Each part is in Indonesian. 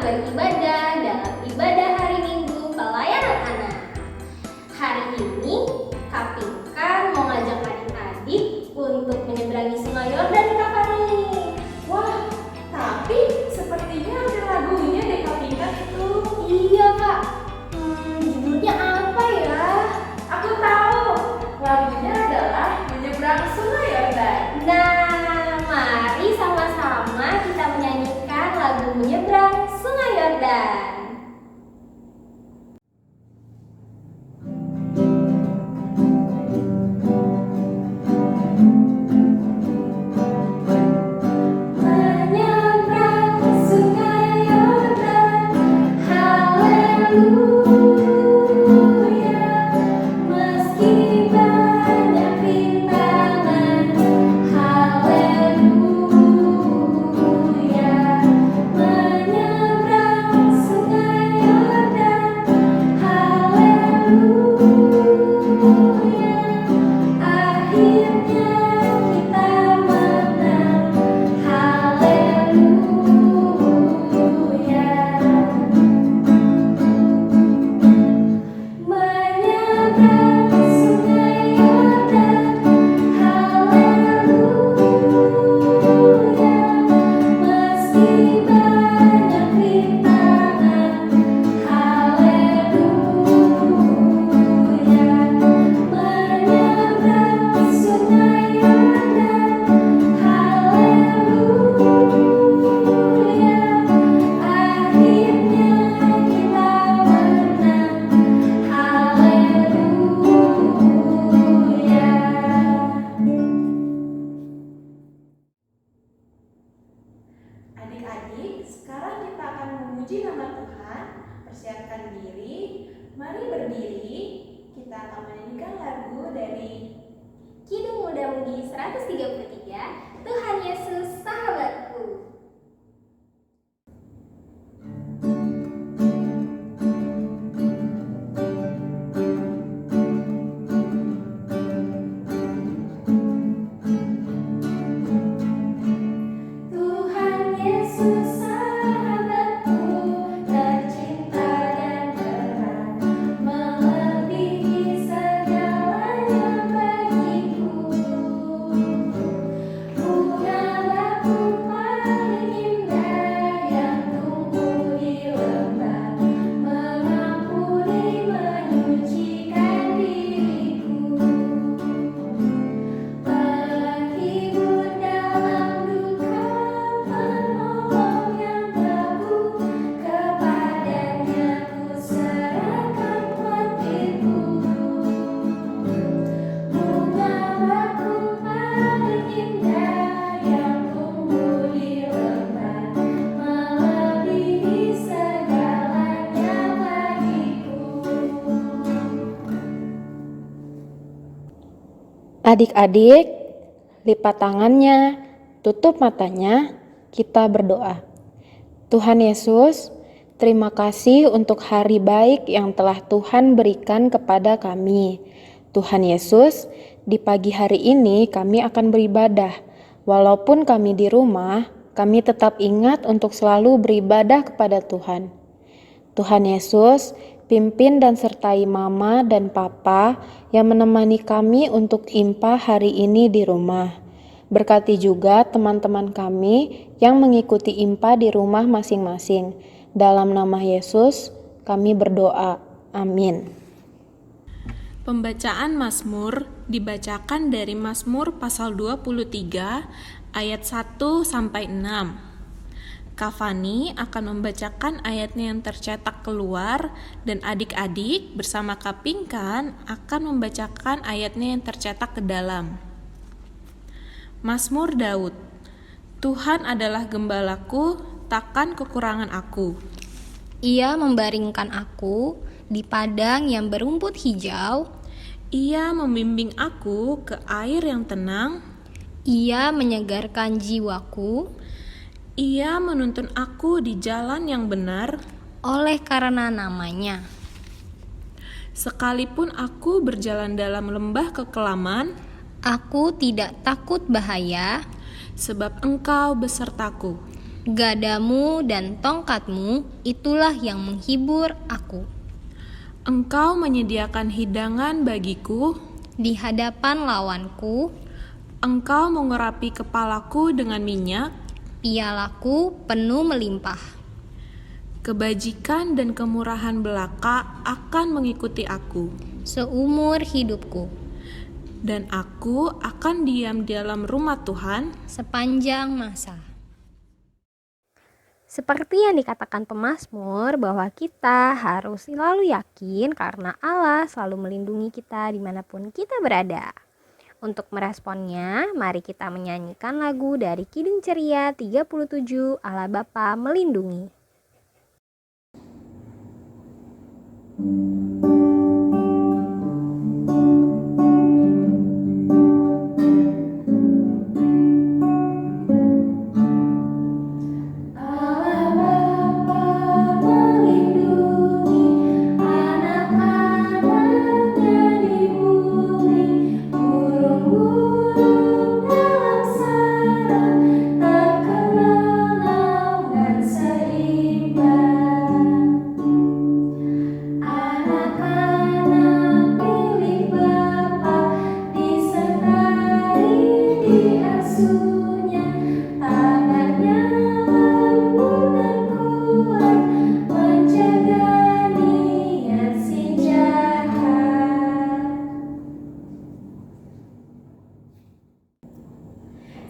beribadah dalam ibadah hari Minggu pelayanan anak. Hari ini Kak Pinkan mau ngajak adik-adik untuk menyeberangi Sungai Yordan nih Kak Fani. Wah, tapi sepertinya ada lagunya deh Kak Pinkan itu. Iya Kak, judulnya apa ya? Aku tahu, lagunya adalah Menyeberang Sungai Yordan. Nah, mari sama-sama kita menyanyikan lagu Menyeberang Sungai Yordan. Menyeberang Sungai Yordan, haleluya. Meski banyak rintangan, haleluya. Menyeberang Sungai Yordan, haleluya. Akhirnya kita menang, haleluya. Menyeberang Sungai Yordan, haleluya. Meski banyak rintangan, haleluya. Menyeberang Sungai Yordan, haleluya. Akhirnya kita menang, haleluya. Adik-adik, sekarang kita akan memuji nama Tuhan. Persiapkan diri, mari berdiri. Kita akan menyanyikan lagu dari Kidung Muda Mudi 133, Tuhan Yesus Sahabatku. Tuhan Yesus sahabatku, tercinta dan terang, melebihi segalanya bagiku. Bunga bakung paling indah yang tumbuh di lembah, mengampuni menyucikan diriku. Penghibur dalam duka, penolong yang teguh, kepadanya ku serahkan hatiku. Bunga bakung paling indah yang tumbuh di lembah, melebihi segalanya bagiku. Adik-adik, lipat tangannya, tutup matanya, kita berdoa. Tuhan Yesus, terima kasih untuk hari baik yang telah Tuhan berikan kepada kami. Tuhan Yesus, di pagi hari ini kami akan beribadah. Walaupun kami di rumah, kami tetap ingat untuk selalu beribadah kepada Tuhan. Tuhan Yesus, pimpin dan sertai Mama dan Papa yang menemani kami untuk IMPA hari ini di rumah. Berkati juga teman-teman kami yang mengikuti IMPA di rumah masing-masing. Dalam nama Yesus, kami berdoa. Amin. Pembacaan Mazmur dibacakan dari Mazmur pasal 23 ayat 1 sampai 6. Kak Fani akan membacakan ayatnya yang tercetak keluar dan adik-adik bersama Kak Pinkan akan membacakan ayatnya yang tercetak ke dalam. Mazmur Daud. Tuhan adalah gembalaku, takkan kekurangan aku. Ia membaringkan aku di padang yang berumput hijau. Ia membimbing aku ke air yang tenang. Ia menyegarkan jiwaku. Ia menuntun aku di jalan yang benar oleh karena namanya. Sekalipun aku berjalan dalam lembah kekelaman, aku tidak takut bahaya, sebab Engkau besertaku. Gadamu dan tongkatmu itulah yang menghibur aku. Engkau menyediakan hidangan bagiku, Di hadapan lawanku, engkau mengurapi kepalaku dengan minyak, pialaku penuh melimpah. kebajikan dan kemurahan belaka akan mengikuti aku, Seumur hidupku, dan aku akan diam di dalam rumah Tuhan sepanjang masa. Seperti yang dikatakan pemazmur bahwa kita harus selalu yakin karena Allah selalu melindungi kita dimanapun kita berada. Untuk meresponnya, mari kita menyanyikan lagu dari Kidung Ceria 37 Allah Bapa Melindungi.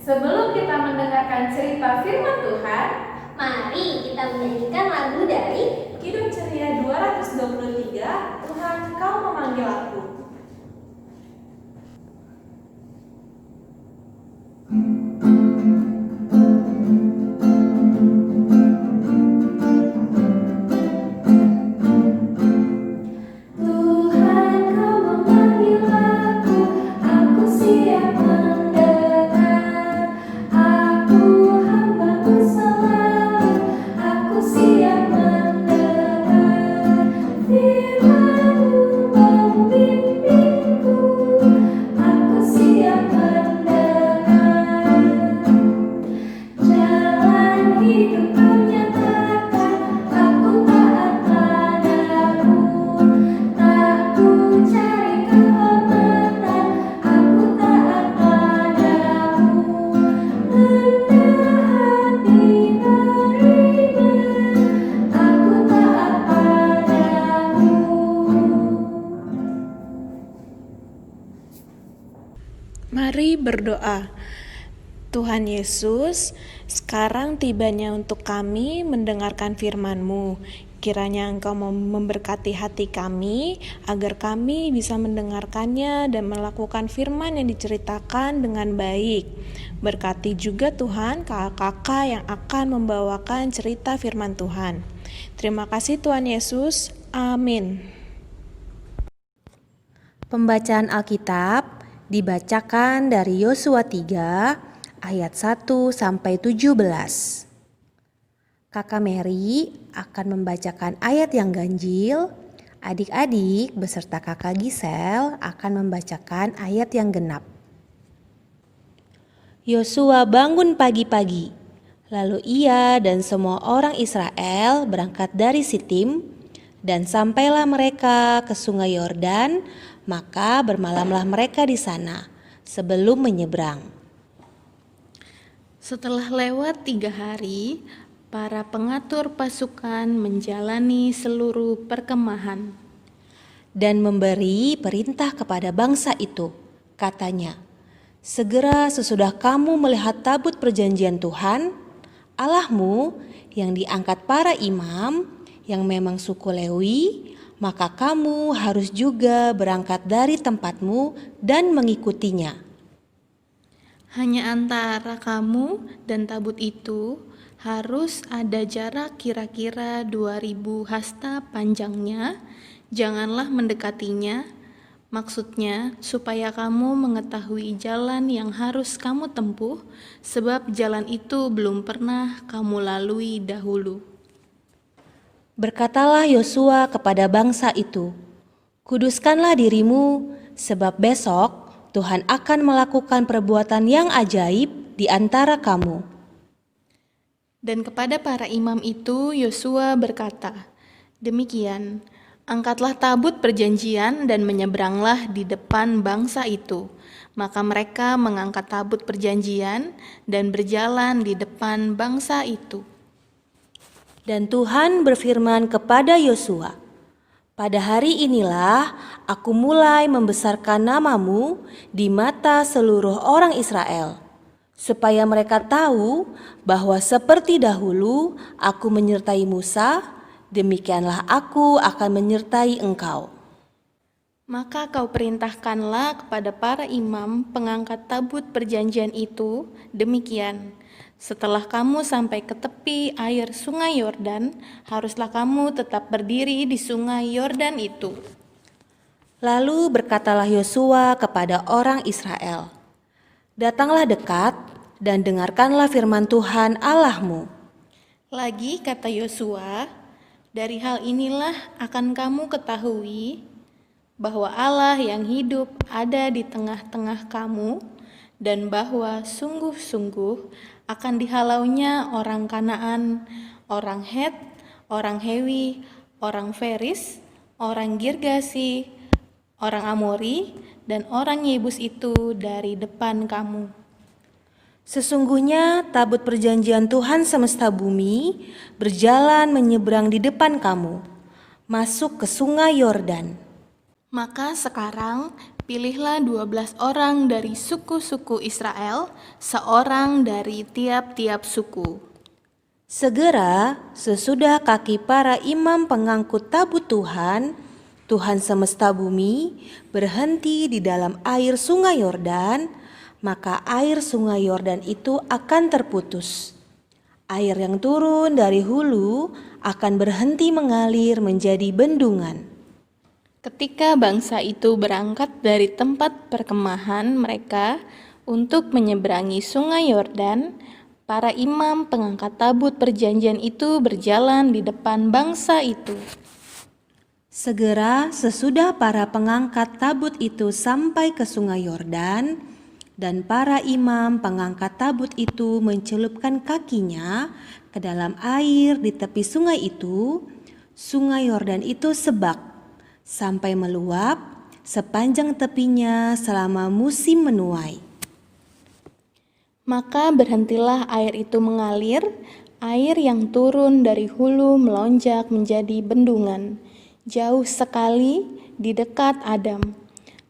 Sebelum kita mendengarkan cerita firman Tuhan, Mari kita menyanyikan lagu dari Kidung Ceria 223, Tuhan Kau Memanggil Aku. Tuhan Kau memanggil aku siap mendengar. Aku hamba-Mu selalu, aku siap mendengar. Firman-Mu membimbingku, aku siap mendengar. Jalan hidup Kau nyatakan, aku taat padamu. Tak ku cari kehormatan, aku taat padamu. Rendah hati beriman, aku taat padamu. Mari berdoa. Tuhan Yesus, sekarang tibanya untuk kami mendengarkan firman-Mu. Kiranya Engkau memberkati hati kami, agar kami bisa mendengarkannya dan melakukan firman yang diceritakan dengan baik. Berkati juga Tuhan kakak-kakak yang akan membawakan cerita firman Tuhan. Terima kasih Tuhan Yesus. Amin. Pembacaan Alkitab dibacakan dari Yosua 3 ayat 1 sampai 17. Kakak Mary akan membacakan ayat yang ganjil, adik-adik beserta kakak Gisel akan membacakan ayat yang genap. Yosua bangun pagi-pagi, lalu ia dan semua orang Israel berangkat dari Sitim, dan sampailah mereka ke sungai Yordan, maka bermalamlah mereka di sana sebelum menyeberang. Setelah lewat 3 hari, para pengatur pasukan menjalani seluruh perkemahan. Dan memberi perintah kepada bangsa itu, katanya, segera sesudah kamu melihat tabut perjanjian Tuhan, Allahmu yang diangkat para imam, yang memang suku Lewi, maka kamu harus juga berangkat dari tempatmu dan mengikutinya. Hanya antara kamu dan tabut itu harus ada jarak kira-kira 2000 hasta panjangnya. Janganlah mendekatinya. Maksudnya supaya kamu mengetahui jalan yang harus kamu tempuh, sebab jalan itu belum pernah kamu lalui dahulu. Berkatalah Yosua kepada bangsa itu, kuduskanlah dirimu, sebab besok Tuhan akan melakukan perbuatan yang ajaib di antara kamu. Dan kepada para imam itu Yosua berkata, "Demikian, angkatlah tabut perjanjian dan menyeberanglah di depan bangsa itu." Maka mereka mengangkat tabut perjanjian dan berjalan di depan bangsa itu. Dan Tuhan berfirman kepada Yosua, "Pada hari inilah aku mulai membesarkan namamu di mata seluruh orang Israel, supaya mereka tahu bahwa seperti dahulu aku menyertai Musa, demikianlah aku akan menyertai engkau." Maka kau perintahkanlah kepada para imam pengangkat tabut perjanjian itu demikian. Setelah kamu sampai ke tepi air sungai Yordan, haruslah kamu tetap berdiri di sungai Yordan itu. Lalu berkatalah Yosua kepada orang Israel, "Datanglah dekat dan dengarkanlah firman Tuhan Allahmu." Lagi kata Yosua, "Dari hal inilah akan kamu ketahui bahwa Allah yang hidup ada di tengah-tengah kamu, dan bahwa sungguh-sungguh akan dihalaunya orang Kanaan, orang Het, orang Hewi, orang Feris, orang Girgasi, orang Amori, dan orang Yebus itu dari depan kamu." Sesungguhnya tabut perjanjian Tuhan semesta bumi berjalan menyeberang di depan kamu, masuk ke sungai Yordan. Maka sekarang pilihlah 12 orang dari suku-suku Israel, seorang dari tiap-tiap suku. Segera sesudah kaki para imam pengangkut tabut Tuhan, Tuhan semesta bumi, berhenti di dalam air sungai Yordan, maka air sungai Yordan itu akan terputus. Air yang turun dari hulu akan berhenti mengalir menjadi bendungan. Ketika bangsa itu berangkat dari tempat perkemahan mereka untuk menyeberangi sungai Yordan, para imam pengangkat tabut perjanjian itu berjalan di depan bangsa itu. Segera sesudah para pengangkat tabut itu sampai ke sungai Yordan, dan para imam pengangkat tabut itu mencelupkan kakinya ke dalam air di tepi sungai itu, sungai Yordan itu sebak sampai meluap sepanjang tepinya selama musim menuai. Maka berhentilah air itu mengalir, air yang turun dari hulu melonjak menjadi bendungan, jauh sekali di dekat Adam,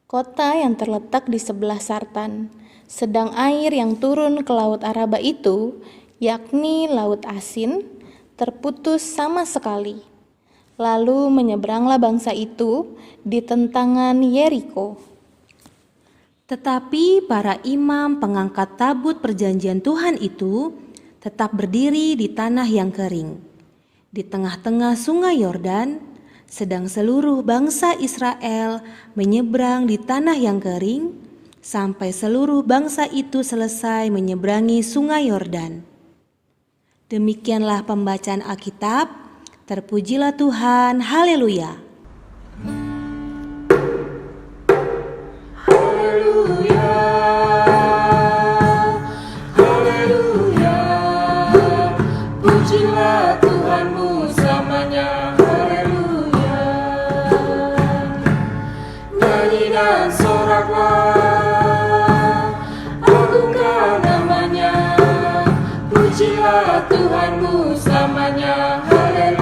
kota yang terletak di sebelah Sartan. Sedang air yang turun ke Laut Araba itu, yakni Laut Asin, terputus sama sekali. Lalu menyeberanglah bangsa itu di tentangan Yeriko. Tetapi para imam pengangkat tabut perjanjian Tuhan itu tetap berdiri di tanah yang kering, di tengah-tengah sungai Yordan, sedang seluruh bangsa Israel menyeberang di tanah yang kering, sampai seluruh bangsa itu selesai menyeberangi sungai Yordan. Demikianlah pembacaan Alkitab. Terpujilah Tuhan, haleluya. Haleluya, haleluya, pujilah Tuhanmu selamanya, haleluya. Nyanyi dan soraklah, agungkan namanya, pujilah Tuhanmu selamanya, haleluya.